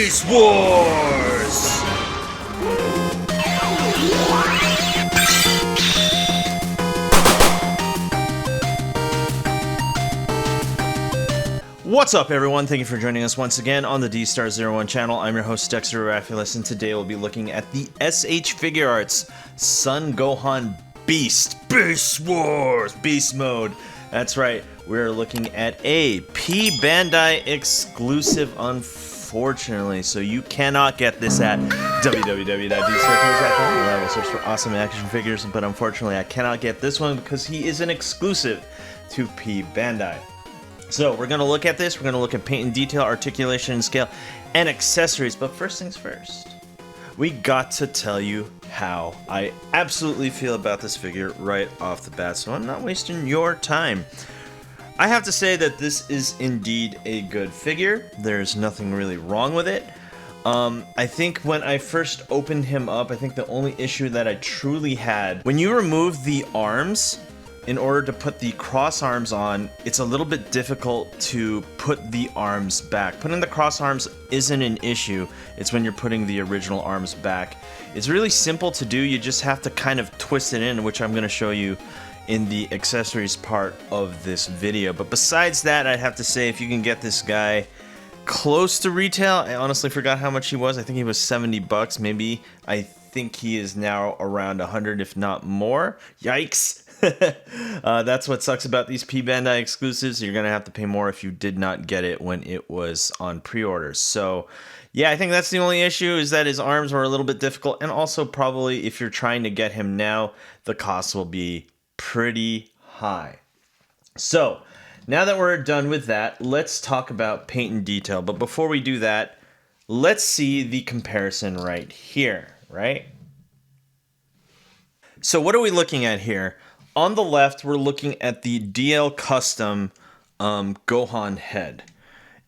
Beast Wars! What's up, everyone? Thank you for joining us once again on the Dstar01 channel. I'm your host, Dexter Arafiles, and today we'll be looking at the SH Figuarts Son Gohan Beast Wars Beast Mode. That's right, we're looking at a P-Bandai exclusive, unfortunately, so you cannot get this at www.dstar01.com. I will search for awesome action figures, but unfortunately I cannot get this one because he is an exclusive to P-Bandai. So we're going to look at this, we're going to look at paint and detail, articulation and scale, and accessories. But first things first, we got to tell you how I absolutely feel about this figure right off the bat, so I'm not wasting your time. I have to say that this is indeed a good figure. There's nothing really wrong with it. I think when I first opened him up, I think the only issue that I truly had, when you remove the arms, in order to put the cross arms on, it's a little bit difficult to put the arms back. Putting the cross arms isn't an issue, it's when you're putting the original arms back. It's really simple to do, you just have to kind of twist it in, which I'm going to show you in the accessories part of this video. But besides that, I'd have to say, if you can get this guy close to retail, I honestly forgot how much he was. I think he was 70 bucks, maybe. I think he is now around 100, if not more. Yikes! That's what sucks about these P-Bandai exclusives. You're gonna have to pay more if you did not get it when it was on pre-orders. So yeah, I think that's the only issue, is that his arms were a little bit difficult, and also probably if you're trying to get him now, the cost will be pretty high. So now that we're done with that, let's talk about paint and detail. But before we do that, let's see the comparison right here, right? So what are we looking at here? On the left, we're looking at the DL Custom Gohan head.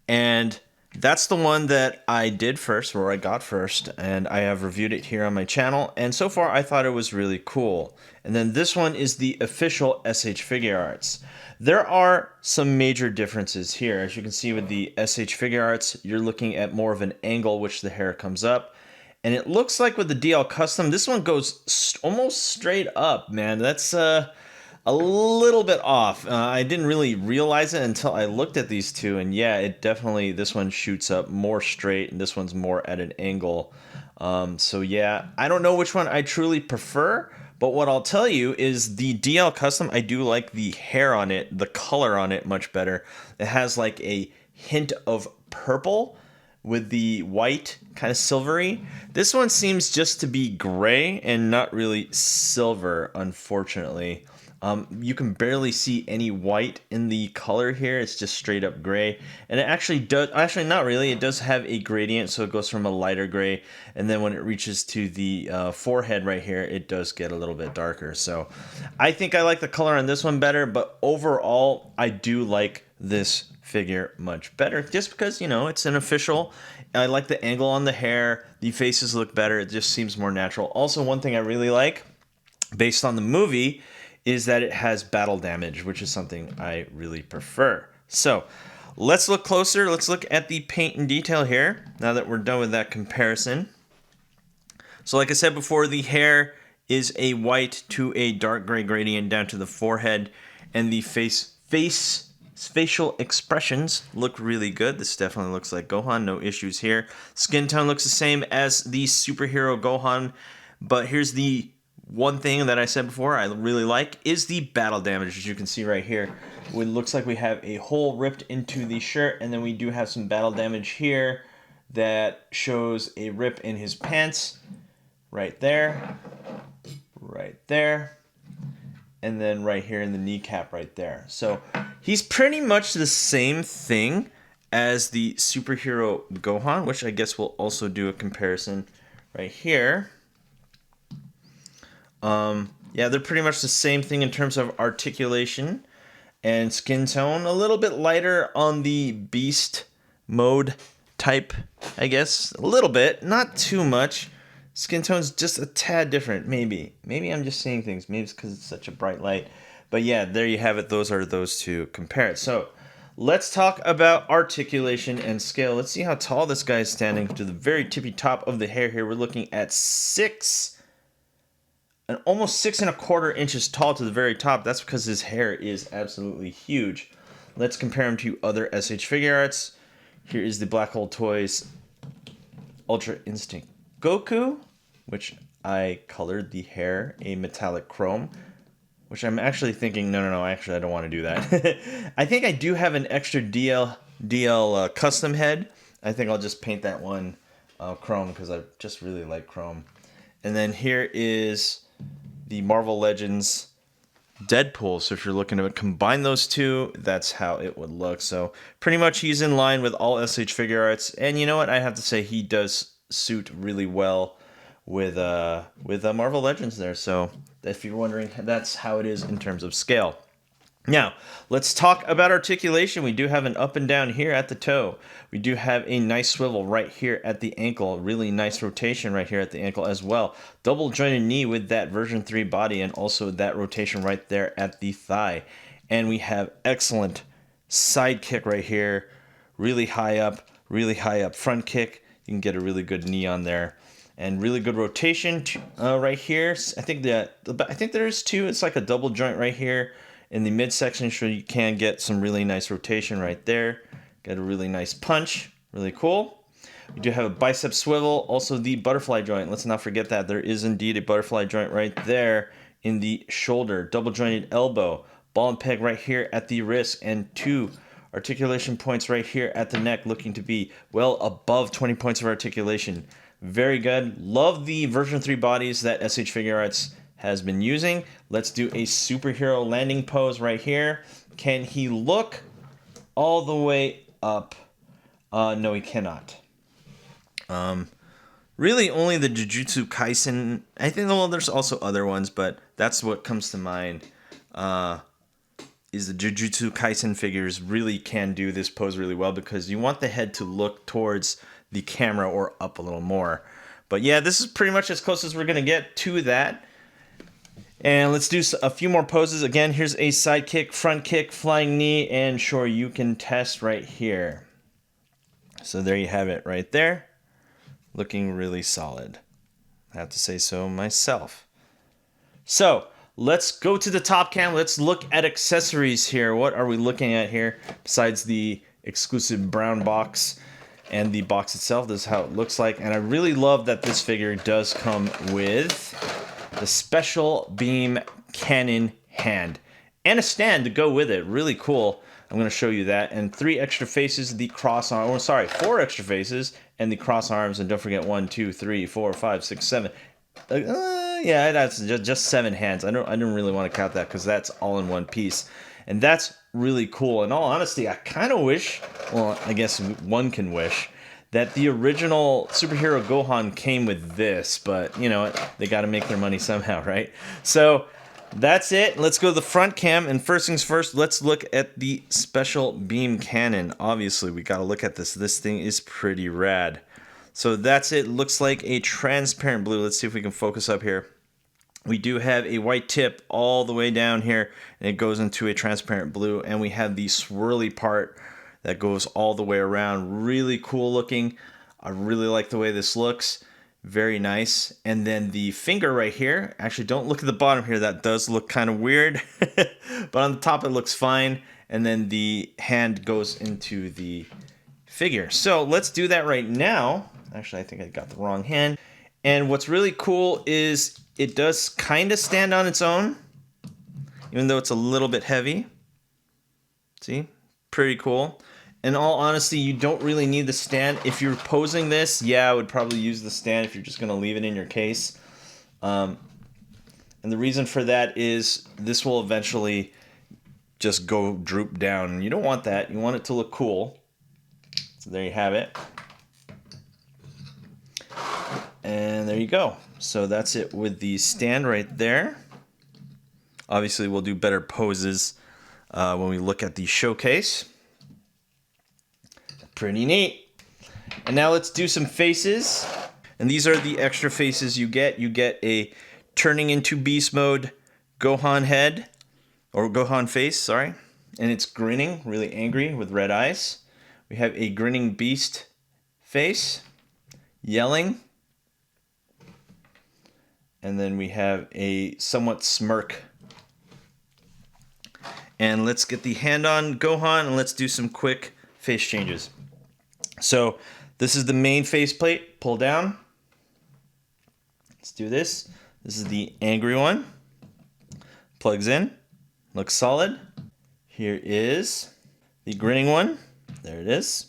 And that's the one that I did first, or I got first, and I have reviewed it here on my channel. And so far, I thought it was really cool. And then this one is the official SH Figuarts. There are some major differences here. As you can see with the SH Figuarts, you're looking at more of an angle, which the hair comes up. And it looks like with the DL Custom, this one goes almost straight up, man. That's a little bit off. I didn't really realize it until I looked at these two. And yeah, it definitely, this one shoots up more straight and this one's more at an angle. So yeah, I don't know which one I truly prefer. But what I'll tell you is the DL Custom, I do like the hair on it, the color on it much better. It has like a hint of purple with the white, kind of silvery. This one seems just to be gray and not really silver, unfortunately. You can barely see any white in the color here. It's just straight up gray. And it actually does, actually not really, it does have a gradient, so it goes from a lighter gray, and then when it reaches to the forehead right here, it does get a little bit darker. So I think I like the color on this one better, but overall, I do like this figure much better, just because, you know, it's an official. I like the angle on the hair, the faces look better, it just seems more natural. Also, one thing I really like, based on the movie, is that it has battle damage, which is something I really prefer. So let's look closer, let's look at the paint and detail here, now that we're done with that comparison. So like I said before, the hair is a white to a dark gray gradient down to the forehead, and the facial expressions look really good. This definitely looks like Gohan, no issues here. Skin tone looks the same as the superhero Gohan, but here's the one thing that I said before I really like is the battle damage. As you can see right here, it looks like we have a hole ripped into the shirt, and then we do have some battle damage here that shows a rip in his pants right there, and then right here in the kneecap right there. So he's pretty much the same thing as the superhero Gohan, which I guess we'll also do a comparison right here. Yeah, they're pretty much the same thing in terms of articulation and skin tone. A little bit lighter on the beast mode type, I guess. A little bit, not too much. Skin tone's just a tad different, maybe. Maybe I'm just seeing things. Maybe it's because it's such a bright light. But yeah, there you have it. Those are those two compared. So let's talk about articulation and scale. Let's see how tall this guy is standing to the very tippy top of the hair here. We're looking at almost 6¼ inches tall to the very top. That's because his hair is absolutely huge. Let's compare him to other SH Figuarts. Here is the Black Hole Toys Ultra Instinct Goku, which I colored the hair a metallic chrome, which I'm actually thinking, no, actually I don't want to do that. I think I do have an extra DL custom head. I think I'll just paint that one chrome because I just really like chrome. And then here is the Marvel Legends Deadpool. So if you're looking to combine those two, that's how it would look. So pretty much he's in line with all SH Figuarts. And you know what? I have to say he does suit really well with Marvel Legends there. So if you're wondering, that's how it is in terms of scale. Now, let's talk about articulation. We do have an up and down here at the toe. We do have a nice swivel right here at the ankle. Really nice rotation right here at the ankle as well. Double jointed knee with that version 3 body and also that rotation right there at the thigh. And we have excellent side kick right here. Really high up front kick. You can get a really good knee on there. And really good rotation right here. I think there's two. It's like a double joint right here in the midsection, so you can get some really nice rotation right there. Get a really nice punch. Really cool. We do have a bicep swivel. Also the butterfly joint. Let's not forget that. There is indeed a butterfly joint right there in the shoulder. Double jointed elbow. Ball and peg right here at the wrist. And 2 articulation points right here at the neck, looking to be well above 20 points of articulation. Very good. Love the version 3 bodies that SH Figuarts has been using. Let's do a superhero landing pose right here. Can he look all the way up? No, he cannot. Really only the Jujutsu Kaisen. I think, well, there's also other ones, but that's what comes to mind. Is the Jujutsu Kaisen figures really can do this pose really well because you want the head to look towards the camera or up a little more. But yeah, this is pretty much as close as we're going to get to that. And let's do a few more poses. Again, here's a side kick, front kick, flying knee, and sure, you can test right here. So there you have it right there. Looking really solid. I have to say so myself. So let's go to the top cam. Let's look at accessories here. What are we looking at here besides the exclusive brown box and the box itself? This is how it looks like. And I really love that this figure does come with the special beam cannon hand and a stand to go with it. Really cool. I'm going to show you that. And 3 extra faces, the cross arm. Oh, sorry, 4 extra faces and the cross arms. And don't forget 1, 2, 3, 4, 5, 6, 7. Yeah, that's just 7 hands. I don't really want to count that because that's all in one piece. And that's really cool. In all honesty, I kind of wish, well, I guess one can wish, that the original superhero Gohan came with this, but you know, they got to make their money somehow, right? So that's it. Let's go to the front cam, and first things first, let's look at the special beam cannon. Obviously, we got to look at this. This thing is pretty rad. So that's it. Looks like a transparent blue. Let's see if we can focus up here. We do have a white tip all the way down here, and it goes into a transparent blue, and we have the swirly part that goes all the way around. Really cool looking. I really like the way this looks. Very nice. And then the finger right here, actually don't look at the bottom here, that does look kind of weird, but on the top it looks fine. And then the hand goes into the figure. So let's do that right now. Actually, I think I got the wrong hand. And what's really cool is it does kind of stand on its own, even though it's a little bit heavy. See? Pretty cool. In all honesty, you don't really need the stand. If you're posing this, yeah, I would probably use the stand if you're just going to leave it in your case. And the reason for that is this will eventually just go droop down. And you don't want that. You want it to look cool. So there you have it. And there you go. So that's it with the stand right there. Obviously, we'll do better poses when we look at the showcase. Pretty neat. And now let's do some faces. And these are the extra faces you get. You get a turning into beast mode Gohan head, or Gohan face, sorry. and it's grinning, really angry with red eyes. We have a grinning beast face, yelling. And then we have a somewhat smirk. And let's get the hand on Gohan and let's do some quick face changes. So this is the main faceplate. Pull down. Let's do this. This is the angry one. Plugs in. Looks solid. Here is the grinning one. There it is.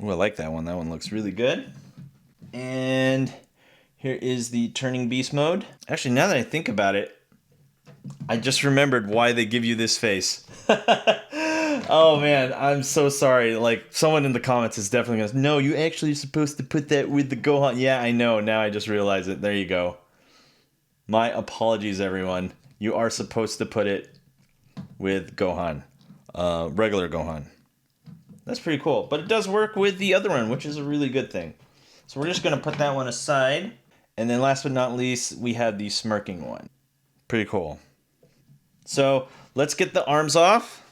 Ooh, I like that one. That one looks really good. And here is the turning beast mode. Actually, now that I think about it, I just remembered why they give you this face. Oh man, I'm so sorry. Like, someone in the comments is definitely going to, no, you actually supposed to put that with the Gohan. Yeah, I know. Now I just realized it. There you go. My apologies, everyone. You are supposed to put it with Gohan. Regular Gohan. That's pretty cool. But it does work with the other one, which is a really good thing. So we're just going to put that one aside. And then last but not least, we have the smirking one. Pretty cool. So let's get the arms off.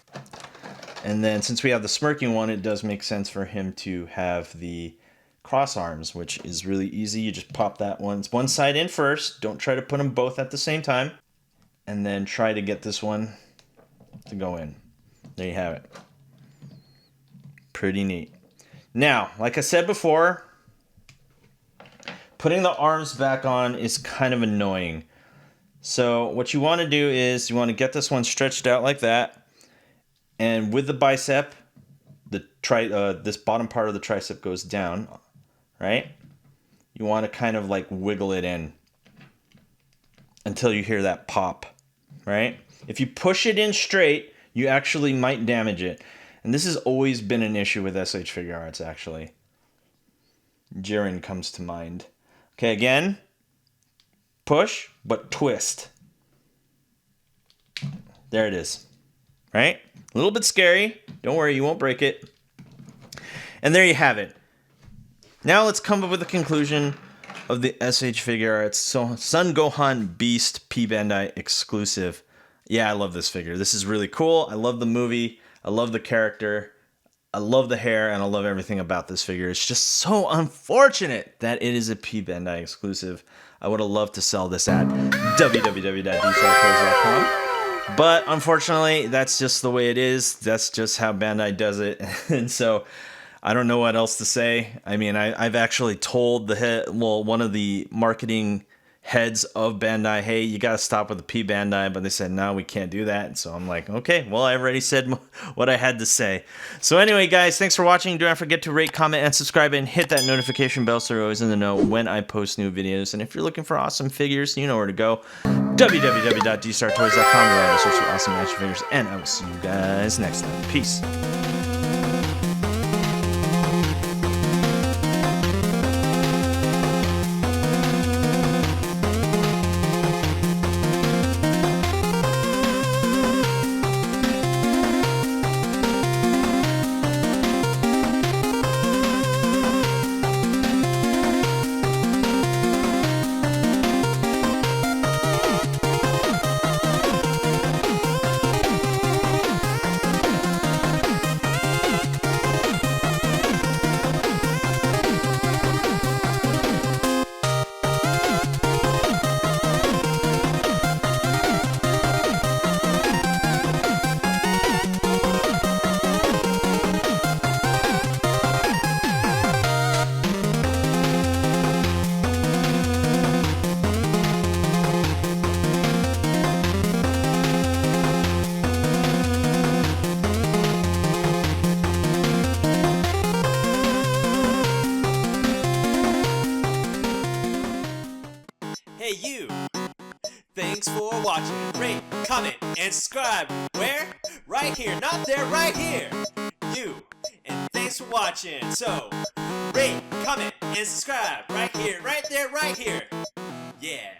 And then since we have the smirking one, it does make sense for him to have the cross arms, which is really easy. You just pop that one side in first. Don't try to put them both at the same time. And then try to get this one to go in. There you have it. Pretty neat. Now, like I said before, putting the arms back on is kind of annoying. So what you want to do is you want to get this one stretched out like that. And with the bicep, this bottom part of the tricep goes down, right? You want to kind of like wiggle it in until you hear that pop, right? If you push it in straight, you actually might damage it. And this has always been an issue with SH Figuarts, actually. Jiren comes to mind. Okay, again, push, but twist. There it is, right? A little bit scary. Don't worry, you won't break it. And there you have it. Now let's come up with a conclusion of the SH Figuarts Son Gohan Beast P-Bandai exclusive. Yeah, I love this figure. This is really cool. I love the movie. I love the character. I love the hair, and I love everything about this figure. It's just so unfortunate that it is a P-Bandai exclusive. I would have loved to sell this at www.dstar01 but unfortunately, that's just the way it is. That's just how Bandai does it. And so I don't know what else to say. I mean, I've actually told one of the marketing heads of Bandai, hey, you got to stop with the P-Bandai, but they said, no, we can't do that. And so I'm like, okay, well, I already said what I had to say. So anyway, guys, thanks for watching. Do not forget to rate, comment, and subscribe, and hit that notification bell so you're always in the know when I post new videos. And if you're looking for awesome figures, you know where to go. www.dstartoys.com. You'll have search for awesome action figures, and I will see you guys next time. Peace. Hey you! Thanks for watching. Rate, comment, and subscribe. Where? Right here. Not there, right here. You. And thanks for watching. So, rate, comment, and subscribe. Right here, right there, right here. Yeah.